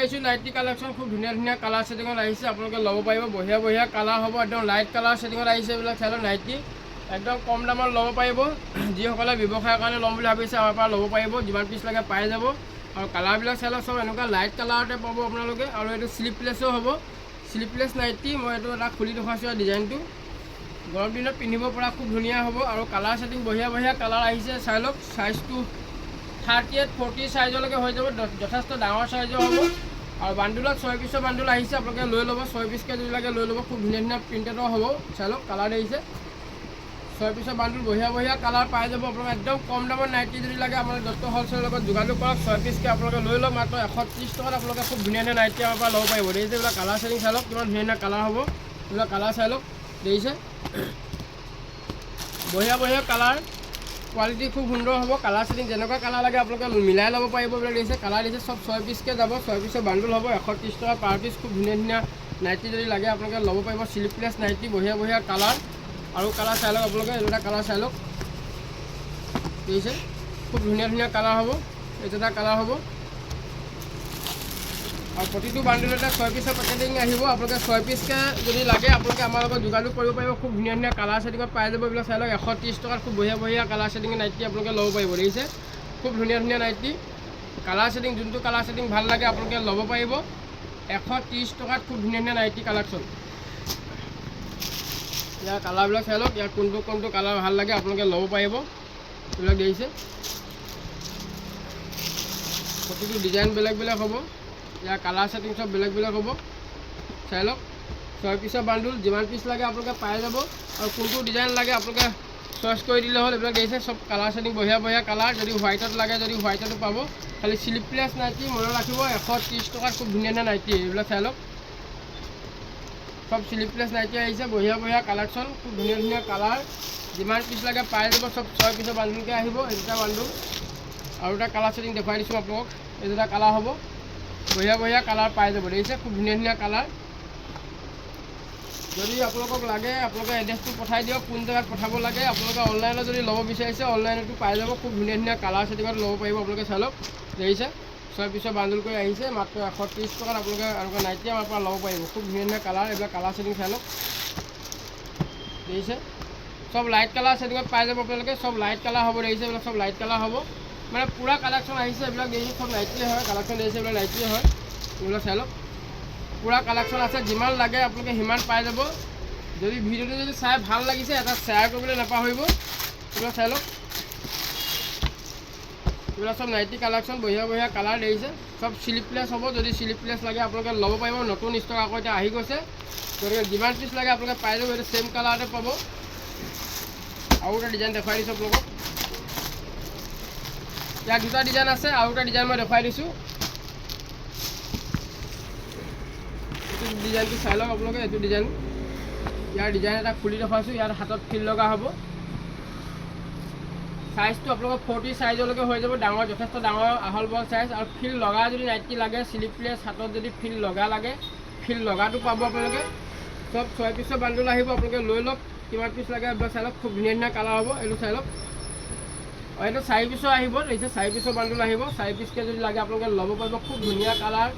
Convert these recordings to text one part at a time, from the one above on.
আহিছোঁ ninety collection খুব ধুনীয়া ধুনীয়া কালাৰ ছেটিঙত আহিছে আপোনালোকে ল'ব পাৰিব বঢ়িয়া বঢ়িয়া কালাৰ হ'ব একদম লাইট কালাৰ ছেটিঙত আহিছে এইবিলাক চাই লওক নাইটি একদম কম দামত ল'ব পাৰিব যিসকলে ব্যৱসায়ৰ কাৰণে ল'ম বুলি ভাবিছে আমাৰ পৰা ল'ব পাৰিব যিমান পিচ লাগে পাই যাব আৰু কালাৰবিলাক চাই লওক চব এনেকুৱা লাইট কালাৰতে পাব আপোনালোকে আৰু এইটো শ্লিপলেছো হ'ব শ্লিপলেছ নাইটি মই এইটো এটা খুলি দেখুৱাইছোঁ আৰু ডিজাইনটো গৰম দিনত পিন্ধিব পৰা খুব ধুনীয়া হ'ব আৰু কালাৰ ছেটিং বঢ়িয়া বঢ়িয়া কালাৰ আহিছে চাই লওক সাইজটো 38 40 সাইজলৈকে হৈ যাব যথেষ্ট ডাঙৰ সাইজৰ হ'ব আৰু বান্ডুলত 6 পিছৰ বান্ডুল আহিছে আপোনালোকে লৈ ল'ব 6 পিচকৈ যদি লাগে লৈ ল'ব খুব ধুনীয়া ধুনীয়া প্ৰিণ্টেডৰ হ'ব চাই লওক কালাৰ আহিছে 6 পিছৰ বান্ডুল বঢ়িয়া বঢ়িয়া কালাৰ পাই যাব আপোনালোকে একদম কম দামত নাইটি যদি লাগে আপোনালোকে দত্ত হ'লচেলৰ লগত যোগাযোগ কৰক 6 পিচকৈ আপোনালোকে লৈ লওক মাত্ৰ 130 টকাত আপোনালোকে খুব ধুনীয়া ধুনীয়া নাইটি আমাৰ পৰা ল'ব পাৰিব দেখিছে এইবিলাক কালাৰ ছেটিং চাই লওক কিমান ধুনীয়া ধুনীয়া কালাৰ হ'ব এইবিলাক কালাৰ চাই লওক দেখিছে বঢ়িয়া বঢ়িয়া কালাৰ কোৱালিটি খুব সুন্দৰ হ'ব কালাৰ ছেটিং যেনেকুৱা কালাৰ লাগে আপোনালোকে মিলাই ল'ব পাৰিব বুলি দিছে কালাৰ দিছে চব 6 পিচকৈ যাব 6 পিচৰ বান্ডুল হ'ব 130 টকা পাৰ পিচ খুব ধুনীয়া ধুনীয়া নাইটি যদি লাগে আপোনালোকে ল'ব পাৰিব শ্লিপলেছ নাইটি বঢ়িয়া বঢ়িয়া কালাৰ আৰু কালাৰ চাই লওক আপোনালোকে এইটো এটা কালাৰ চাই লওক দেখিছে খুব ধুনীয়া ধুনীয়া কালাৰ হ'ব এইটো এটা কালাৰ হ'ব আৰু প্ৰতিটো বান্ডুলতে 6 পিচৰ পেকেটিং আহিব আপোনালোকে 6 পিচকৈ যদি লাগে আপোনালোকে আমাৰ লগত যোগাযোগ কৰিব পাৰিব খুব ধুনীয়া ধুনীয়া কালাৰ ছেটিঙত পাই যাব এইবিলাক চাই লওক 130 টকাত খুব বঢ়িয়া বঢ়িয়া কালাৰ ছেটিং নাইটি আপোনালোকে ল'ব পাৰিব দেখিছে খুব ধুনীয়া ধুনীয়া নাইটি কালাৰ ছেটিং যোনটো কালাৰ ছেটিং ভাল লাগে আপোনালোকে ল'ব পাৰিব 130 টকাত খুব ধুনীয়া ধুনীয়া নাইটি কালেকশ্যন ইয়াৰ কালাৰবিলাক চাই লওক ইয়াৰ কোনটো কোনটো কালাৰ ভাল লাগে আপোনালোকে ল'ব পাৰিব এইবিলাক দেখিছে প্ৰতিটো ডিজাইন বেলেগ বেলেগ হ'ব ইয়াৰ কালাৰ ছেটিং সব বেলেগ বেলেগ হ'ব চাই লওক 6 পিছৰ বান্ডুল যিমান পিচ লাগে আপোনালোকে পাই যাব আৰু কোনটো ডিজাইন লাগে আপোনালোকে চইচ কৰি দিলে হ'ল এইবিলাক দেখিছে চব কালাৰ ছেটিং বঢ়িয়া বঢ়িয়া কালাৰ যদি হোৱাইটত লাগে যদি হোৱাইটতো পাব খালি শ্লিপলেছ নাইটি মনত ৰাখিব 130 টকাত খুব ধুনীয়া ধুনীয়া নাইটি এইবিলাক চাই লওক সব শ্লিপলেছ নাইটি আহিছে বঢ়িয়া বঢ়িয়া কালেকশ্যন খুব ধুনীয়া ধুনীয়া কালাৰ যিমান পিচ লাগে পাই যাব চব 6 পিছৰ বান্ডুলকৈ আহিব এই দুটা বান্ডুল আৰু এটা কালাৰ ছেটিং দেখুৱাই দিছোঁ আপোনালোকক এই দুটা কালাৰ হ'ব বঢ়িয়া বঢ়িয়া কালাৰ পাই যাব দেখিছে খুব ধুনীয়া ধুনীয়া কালাৰ যদি আপোনালোকক লাগে আপোনালোকে এড্ৰেছটো পঠাই দিয়ক কোন জেগাত পঠাব লাগে আপোনালোকে অনলাইনত যদি ল'ব বিচাৰিছে অনলাইনতো পাই যাব খুব ধুনীয়া ধুনীয়া কালাৰ ছেটিঙত ল'ব পাৰিব আপোনালোকে চাই লওক দেখিছে 6 পিছৰ বান্ডুল কৰি আহিছে মাত্ৰ 130 টকাত আপোনালোকে এনেকুৱা নাইটি আমাৰ পৰা ল'ব পাৰিব খুব ধুনীয়া ধুনীয়া কালাৰ এইবিলাক কালাৰ ছেটিং চাই লওক দেখিছে সব লাইট কালাৰ ছেটিঙত পাই যাব আপোনালোকে সব লাইট কালাৰ হ'ব দেখিছে এইবিলাক সব লাইট কালাৰ হ'ব মানে পুৰা কালেকশ্যন আহিছে এইবিলাক দেখিছে সব নাইটিয়ে হয় কালেকশ্যন দেখিছে এইবিলাক নাইটিয়ে হয় এইবিলাক চাই লওক পুৰা কালেকশ্যন আছে যিমান লাগে আপোনালোকে সিমান পাই যাব যদি ভিডিঅ'টো যদি চাই ভাল লাগিছে এটা শ্বেয়াৰ কৰিবলৈ নাপাহৰিব এইবিলাক চাই লওক এইবিলাক সব নাইটি কালেকশ্যন বঢ়িয়া বঢ়িয়া কালাৰ দেখিছে সব শ্লিপলেছ হ'ব যদি শ্লিপলেছ লাগে আপোনালোকে ল'ব পাৰিব নতুন ষ্টক আকৌ এতিয়া আহি গৈছে গতিকে যিমান পিচ লাগে আপোনালোকে পাই যাব এইটো ছেইম কালাৰতে পাব আৰু এটা ডিজাইন দেখুৱাই দিছোঁ আপোনালোকক ইয়াৰ দুটা ডিজাইন আছে আৰু এটা ডিজাইন মই দেখুৱাই দিছোঁ এইটো ডিজাইনটো চাই লওক আপোনালোকে এইটো ডিজাইন ইয়াৰ ডিজাইন এটা খুলি দেখুৱাইছোঁ ইয়াত হাতত ফিল লগা হ'ব সাইজটো আপোনালোকৰ 40 সাইজলৈকে হৈ যাব ডাঙৰ যথেষ্ট ডাঙৰ আহল বহল সাইজ আৰু ফিল লগা যদি নাইটি লাগে শ্লিপলেছ হাতত যদি ফিল লগা লাগে ফিল লগাটো পাব আপোনালোকে সব 6 পিছৰ বান্ডুল আহিব আপোনালোকে লৈ লওক কিমান পিচ লাগে এইবিলাক চাই লওক খুব ধুনীয়া ধুনীয়া কালাৰ হ'ব এইটো চাই লওক আৰু এইটো 4 পিছৰ আহিব দেখিছে 4 পিছৰ বান্ডুল আহিব 4 পিচকৈ যদি লাগে আপোনালোকে ল'ব পাৰিব খুব ধুনীয়া কালাৰ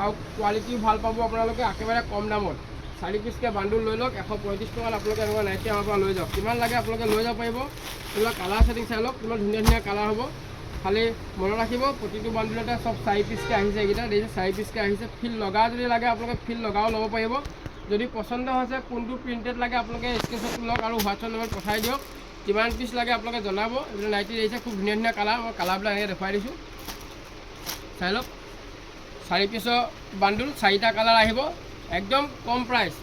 আৰু কোৱালিটিও ভাল পাব আপোনালোকে একেবাৰে কম দামত 4 পিচকৈ বান্ডুল লৈ লওক 135 টকাত আপোনালোকে এনেকুৱা নাইটি আমাৰ পৰা লৈ যাওক কিমান লাগে আপোনালোকে লৈ যাব পাৰিব এইবিলাক কালাৰ ছেটিং চাই লওক কিমান ধুনীয়া ধুনীয়া কালাৰ হ'ব খালি মনত ৰাখিব প্ৰতিটো বান্ডুলতে সব 4 পিচকৈ আহিছে এইকেইটা দেখিছে 4 পিচকৈ আহিছে ফিল লগা যদি লাগে আপোনালোকে ফিল লগাও ল'ব পাৰিব যদি পচন্দ হৈছে কোনটো প্ৰিণ্টেড লাগে আপোনালোকে স্ক্ৰীনশ্বট লওক আৰু হোৱাটছআপ নম্বৰত পঠাই দিয়ক কিমান পিচ লাগে আপোনালোকে জনাব এইবিলাক নাইটি দেখিছে খুব ধুনীয়া ধুনীয়া কালাৰ মই কালাৰবিলাক এনেকৈ দেখুৱাই দিছোঁ চাই লওক 4 পিছৰ বান্ডুল 4টা কালাৰ আহিব একদম কম প্ৰাইচ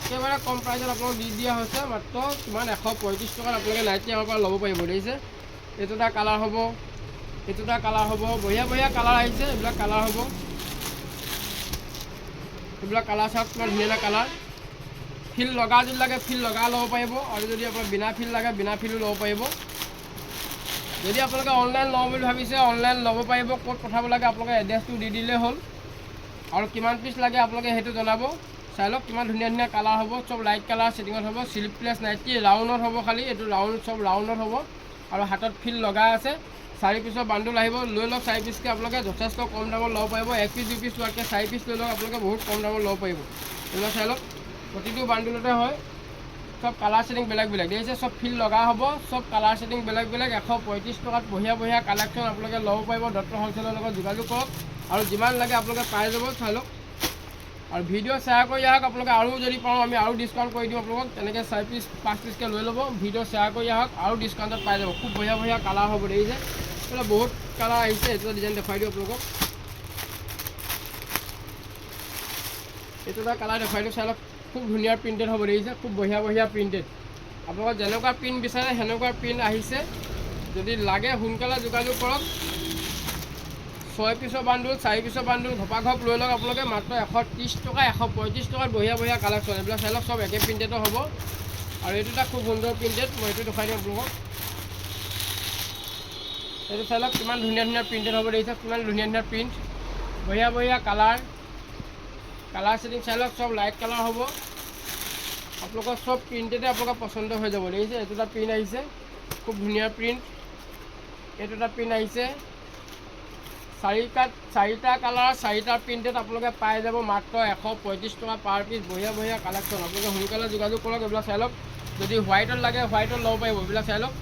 একেবাৰে কম প্ৰাইচত আপোনালোক দি দিয়া হৈছে মাত্ৰ কিমান 135 টকাত আপোনালোকে নাইটি আমাৰ পৰা ল'ব পাৰিব দেখিছে এইটো এটা কালাৰ হ'ব এইটো এটা কালাৰ হ'ব বঢ়িয়া বঢ়িয়া কালাৰ আহিছে এইবিলাক কালাৰ হ'ব এইবিলাক কালাৰ চাওক কিমান ধুনীয়া কালাৰ ফিল লগা যদি লাগে ফিল লগা ল'ব পাৰিব আৰু যদি আপোনাৰ বিনা ফিল লাগে বিনা ফিলো ল'ব পাৰিব যদি আপোনালোকে অনলাইন লওঁ বুলি ভাবিছে অনলাইন ল'ব পাৰিব ক'ত পঠাব লাগে আপোনালোকে এড্ৰেছটো দি দিলেই হ'ল আৰু কিমান পিচ লাগে আপোনালোকে সেইটো জনাব চাই লওক কিমান ধুনীয়া ধুনীয়া কালাৰ হ'ব সব লাইট কালাৰ ছেটিঙত হ'ব শ্লিপলেছ নাইটি ৰাউণ্ডত হ'ব খালি এইটো ৰাউণ্ড সব ৰাউণ্ডত হ'ব আৰু হাতত ফিল লগা আছে 4 পিছৰ বান্দুল আহিব। লৈ লওক 4 পিছকৈ আপোনালোকে যথেষ্ট কম দামত ল'ব পাৰিব। 1 পিছ 2 পিছ লোৱাতকৈ 4 পিছ লৈ লওক, আপোনালোকে বহুত কম দামত ল'ব পাৰিব। এইবিলাক চাই লওক, প্ৰতিটো বান্দুলতে হয়। সব কালাৰ ছেটিং বেলেগ বেলেগ দেখিছে, সব ফিল লগা হ'ব, সব কালাৰ ছেটিং বেলেগ বেলেগ। 135 টকাত বঢ়িয়া বঢ়িয়া কালেকশ্যন আপোনালোকে ল'ব পাৰিব। দত্ত হ'লচেলৰ লগত যোগাযোগ কৰক আৰু যিমান লাগে আপোনালোকে পাই যাব। চাই লওক আৰু ভিডিঅ' শ্বেয়াৰ কৰি আহক। আপোনালোকে আৰু যদি পাওঁ আমি আৰু ডিছকাউণ্ট কৰি দিম আপোনালোকক। তেনেকৈ 4 পিছ 5 পিছকৈ লৈ ল'ব, ভিডিঅ' শ্বেয়াৰ কৰি আহক, আৰু ডিছকাউণ্টত পাই যাব। খুব বঢ়িয়া বঢ়িয়া কালাৰ হ'ব দেখিছে, এইফালে বহুত কালাৰ আহিছে। এইটো ডিজাইন দেখুৱাই দিওঁ আপোনালোকক, এইটো এটা কালাৰ দেখুৱাই দিওঁ। চাই লওক খুব ধুনীয়া প্ৰিণ্টেড হ'ব দেখিছে, খুব বঢ়িয়া বঢ়িয়া প্ৰিণ্টেড। আপোনালোকৰ যেনেকুৱা প্ৰিণ্ট বিচাৰে সেনেকুৱা প্ৰিণ্ট আহিছে। যদি লাগে সোনকালে যোগাযোগ কৰক। 6 পিছৰ বান্দুল 4 পিছৰ বান্দুল ঘপাঘপ লৈ লওক আপোনালোকে। মাত্ৰ 130 টকা 135 টকাত বঢ়িয়া বঢ়িয়া কালেকশ্যন। এইবিলাক চাই লওক চব একে প্ৰিণ্টেডৰ হ'ব। আৰু এইটো এটা খুব সুন্দৰ প্ৰিণ্টেড, মই এইটো দেখুৱাই দিম আপোনালোকক। এইটো চাই লওক কিমান ধুনীয়া ধুনীয়া প্ৰিণ্টেড হ'ব দেখিছে, কিমান ধুনীয়া ধুনীয়া প্ৰিণ্ট, বঢ়িয়া বঢ়িয়া কালাৰ। কালাৰ ছেটিং চাই লওক চব লাইট কালাৰ হ'ব। আপোনালোকৰ চব প্ৰিণ্টেডে আপোনালোকৰ পচন্দ হৈ যাব দেখিছে। এইটো এটা প্ৰিণ্ট আহিছে, খুব ধুনীয়া প্ৰিণ্ট। এইটো এটা প্ৰিণ্ট আহিছে, 4টা কালাৰ 4টা প্ৰিণ্টেড আপোনালোকে পাই যাব মাত্ৰ 135 টকা পাৰ পিছ। বঢ়িয়া বঢ়িয়া কালেকশ্যন, আপোনালোকে সোনকালে যোগাযোগ কৰক। এইবিলাক চাই লওক, যদি হোৱাইটত লাগে হোৱাইটত ল'ব পাৰিব। এইবিলাক চাই লওক,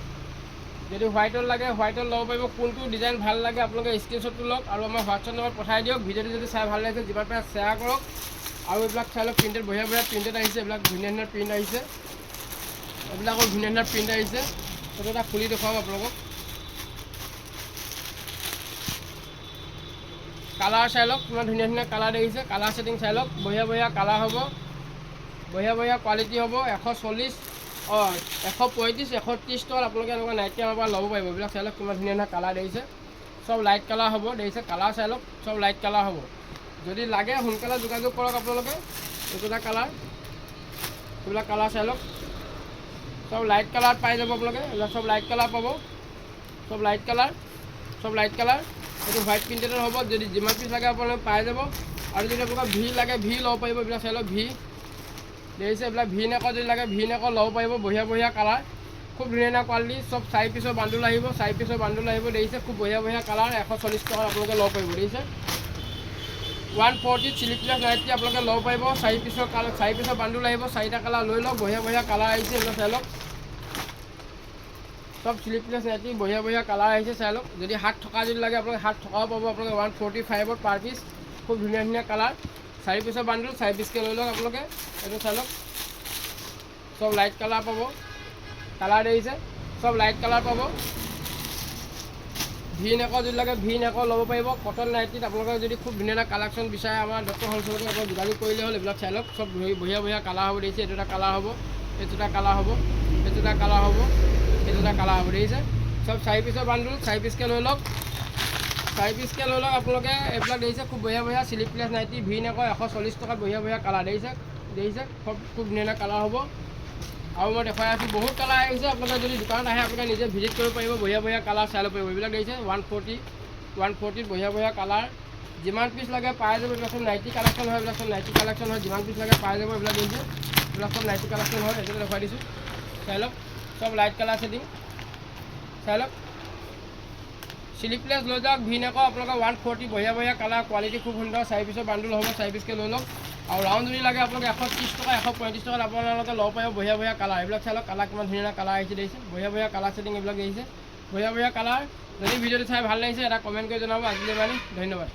যদি হোৱাইটত লাগে হোৱাইটত ল'ব পাৰিব। কোনটো ডিজাইন ভাল লাগে আপোনালোকে স্ক্ৰীনশ্বটটো লওক আৰু আমাৰ হোৱাটছআপ নম্বৰত পঠাই দিয়ক। ভিডিঅ'টো যদি চাই ভাল লাগিছে যিমান পাৰে শ্বেয়াৰ কৰক। আৰু এইবিলাক চাই লওক প্ৰিণ্টেড বঢ়িয়া বঢ়িয়া প্ৰিণ্টেড আহিছে। এইবিলাক ধুনীয়া ধুনীয়া প্ৰিণ্ট আহিছে, এইবিলাকৰ ধুনীয়া ধুনীয়া প্ৰিণ্ট আহিছে। সেইটো এটা খুলি দেখুৱাম আপোনালোকক। কালাৰ চাই লওক কিমান ধুনীয়া ধুনীয়া কালাৰ দেখিছে। কালাৰ ছেটিং চাই লওক, বঢ়িয়া বঢ়িয়া কালাৰ হ'ব, বঢ়িয়া বঢ়িয়া কোৱালিটি হ'ব। 135 130 টকাত আপোনালোকে এনেকুৱা নাইটি আমাৰ পৰা ল'ব পাৰিব। এইবিলাক চাই লওক কিমান ধুনীয়া ধুনীয়া কালাৰ দেখিছে, চব লাইট কালাৰ হ'ব দেখিছে। কালাৰ চাই লওক চব লাইট কালাৰ হ'ব। যদি লাগে সোনকালে যোগাযোগ কৰক আপোনালোকে। এইটো এটা কালাৰ, এইবিলাক কালাৰ চাই লওক চব লাইট কালাৰত পাই যাব আপোনালোকে। এইবিলাক চব লাইট কালাৰ পাব, চব লাইট কালাৰ, চব লাইট কালাৰ। এইটো হোৱাইট প্ৰিণ্টেডৰ হ'ব। যদি যিমান পিছ লাগে আপোনালোকে পাই যাব। আৰু যদি আপোনালোকৰ ভি লাগে ভি ল'ব পাৰিব। এইবিলাক চাই লওক ভি দেখিছে, এইবিলাক ভি নেকৰ যদি লাগে ভি নেকৰ ল'ব পাৰিব। বঢ়িয়া বঢ়িয়া কালাৰ, খুব ধুনীয়া ধুনীয়া কোৱালিটি। চব 4 পিছৰ বান্দুল আহিব, 4 পিছৰ বান্দুল আহিব দেখিছে। খুব বঢ়িয়া বঢ়িয়া কালাৰ, 140 টকাত আপোনালোকে ল'ব পাৰিব দেখিছে। 140 চিলি প্লাছ নাইটি আপোনালোকে ল'ব পাৰিব। 4 পিছৰ কালাৰ 4 পিছৰ বান্দুল আহিব, 4টা কালাৰ লৈ লওক। বঢ়িয়া বঢ়িয়া কালাৰ আহিছে, এইবিলাক চাই লওক সব চিলি প্লাছ নাইটি বঢ়িয়া বঢ়িয়া কালাৰ আহিছে। চাই লওক, যদি হাত থকা যদি লাগে আপোনালোকে হাত থকাও পাব আপোনালোকে 145ত পাৰ পিছ। খুব ধুনীয়া ধুনীয়া কালাৰ। 4 পিছৰ বান্দুল 4 পিছকৈ লৈ লওক আপোনালোকে। এইটো চাই লওক চব লাইট কালাৰ পাব, কালাৰ দেখিছে চব লাইট কালাৰ পাব। ভি নেকৰ যদি লাগে ভি নেকৰ ল'ব পাৰিব। কটন নাইটিত আপোনালোকে যদি খুব ধুনীয়া এটা কালেকশ্যন বিচাৰে আমাৰ দত্ত হ'লচেলত আপোনালোকে যোগাযোগ কৰিলে হ'ল। এইবিলাক চাই লওক চব বঢ়িয়া বঢ়িয়া কালাৰ হ'ব দেখিছে। এইটো এটা কালাৰ হ'ব, এইটো এটা কালাৰ হ'ব, এইটো এটা কালাৰ হ'ব, এইটো এটা কালাৰ হ'ব দেখিছে। চব 4 পিছৰ বান্দুল 4 পিছকৈ লৈ লওক, 4 পিছকৈ লৈ লওক আপোনালোকে। এইবিলাক দেখিছে খুব বঢ়িয়া বঢ়িয়া চিলি প্লাছ নাইটি ভি নেকৰ 140 টকাত বঢ়িয়া বঢ়িয়া কালাৰ দেখিছে। দেখিছে খুব ধুনীয়া ধুনীয়া কালাৰ হ'ব। আৰু মই দেখুৱাই আছোঁ বহুত কালাৰ আহিছে। আপোনালোকে যদি দোকানত আহে আপোনালোকে নিজে ভিজিট কৰিব পাৰিব, বঢ়িয়া বঢ়িয়া কালাৰ চাই ল'ব পাৰিব। এইবিলাক দেখিছে 140 বঢ়িয়া বঢ়িয়া কালাৰ। যিমান পিছ লাগে পাই যাব। এইবিলাক চব নাইটি কালেকশ্যন হয়, এইবিলাক চব নাইটি কালেকশ্যন হয়। যিমান পিছ লাগে পাই যাব। এইবিলাক দেখিছে, এইবিলাক চব নাইটি কালেকশ্যন হয়। এইটো দেখুৱাই দিছোঁ চাই লওক চব লাইট কালাৰ ছেটিং চাই লওক। চিলি প্লাছ লৈ যাওক ভি নেকৰ আপোনালোকৰ 140 বঢ়িয়া বঢ়িয়া কালাৰ, কোৱালিটি খুব সুন্দৰ। 4 পিছৰ বান্দুল হ'ব, 4 পিছকৈ লৈ লওক। আৰু ৰাউণ্ড যদি লাগে আপোনালোকে 130 টকা 135 টকাত আপোনালোকে ল'ব পাৰিব। বঢ়িয়া বঢ়িয়া কালাৰ, এইবিলাক চাই লওক কালাৰ কিমান ধুনীয়া কালাৰ আহিছে দেখিছে। বঢ়িয়া বঢ়িয়া কালাৰ ছেটিং এইবিলাক দেখিছে, বঢ়িয়া বঢ়িয়া কালাৰ। যদি ভিডিঅ'টো চাই ভাল লাগিছে এটা কমেণ্ট কৰি জনাব। আজিলৈ মানে ধন্যবাদ।